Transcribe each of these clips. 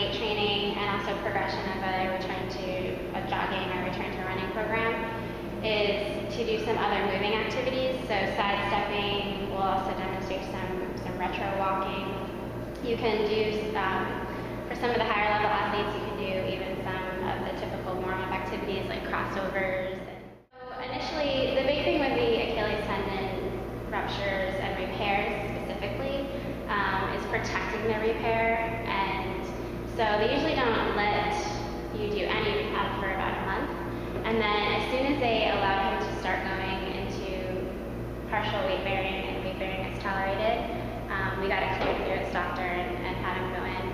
gait training and also progression of a return to a jogging or return to running program is to do some other moving activities. So sidestepping, we'll also demonstrate some retro walking. You can do, for some of the higher level athletes, you can do even some of the typical warm-up activities like crossovers. So initially, the big thing with the Achilles tendon ruptures and repairs specifically is protecting the repair, and so they usually don't let you do any rehab for about a month, and then as soon as they allow him to start going into partial weight bearing and weight bearing is tolerated, we got it cleared through his doctor and had him go in.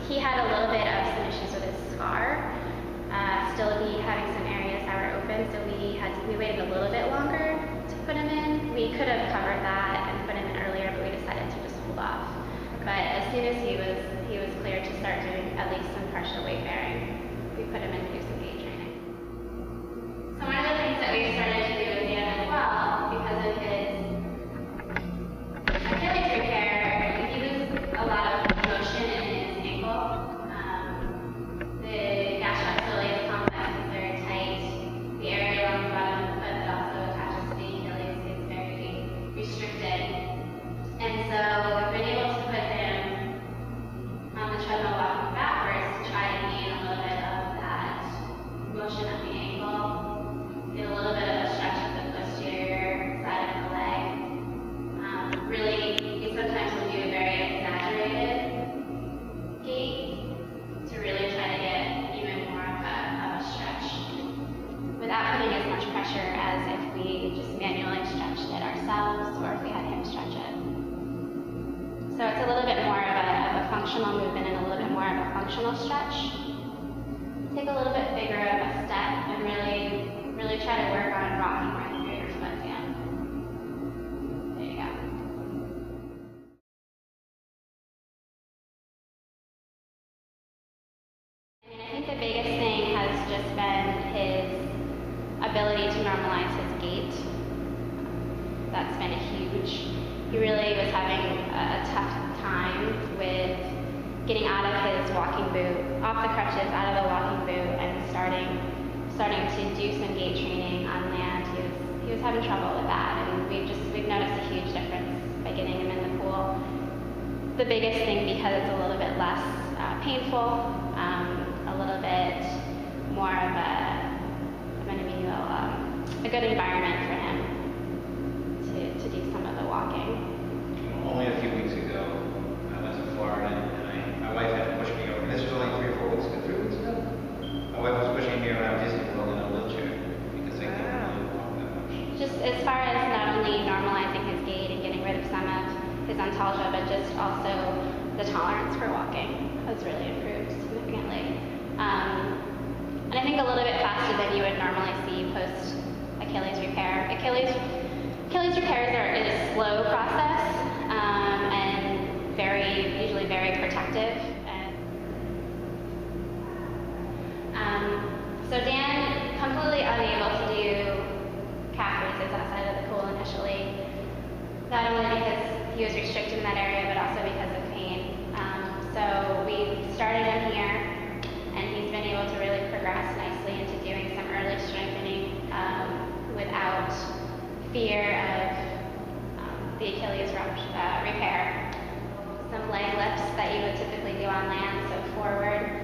He had a little bit of some issues with his scar, still having some areas that were open, so we waited a little bit longer to put him in. We could have covered that and put him in earlier, but we decided to just hold off. But as soon as he was cleared to start doing at least some partial weight bearing, we put him in to do some gait training. So one of the things that we started to do with Dan as well, because of his Achilles repair, he loses a lot of motion in his ankle. The gastrosoleus complex is very tight. The area along the bottom of the foot that also attaches to the Achilles is very restricted. And so we've been able to put him on the treadmill walking backwards to try to gain a little bit of that motion of the ankle, get a little bit of a stretch of the posterior side of the leg. Really, he sometimes will do a very exaggerated gait to really try to get even more of a stretch without putting as much pressure as if we just manually stretched it ourselves or if we had him stretch it. So it's a little bit more of a functional movement and a little bit more of a functional stretch. Take a little bit bigger of a step and really try to work on rocking right through your foot down. There you go. I think the biggest thing has just been his ability to normalize his gait. That's been huge. He really was having a tough time with getting out of his walking boot, off the crutches, out of the walking boot, and starting to do some gait training on land. He was having trouble with that, and we've noticed a huge difference by getting him in the pool. The biggest thing, because it's a little bit less painful, a little bit more of a good environment for him to do some of the walking. Only a few weeks ago, I went to Florida, and my wife had to push me over. This was only 3 or 4 weeks ago. 3 weeks ago? My wife was pushing me around Disney World in a wheelchair because I couldn't really walk that much. Just as far as not only normalizing his gait and getting rid of some of his ontalgia, but just also the tolerance for walking has really improved significantly. And I think a little bit faster than you would normally see post Achilles repair. Achilles repairs are a slow process and usually very protective. So Dan completely unable to do calf raises outside of the pool initially, not only because he was restricted in that area, but also because of pain. So we started him here, and he's been able to really progress nicely into doing some early strengthening without fear of the Achilles repair. Some leg lifts that you would typically do on land, so forward,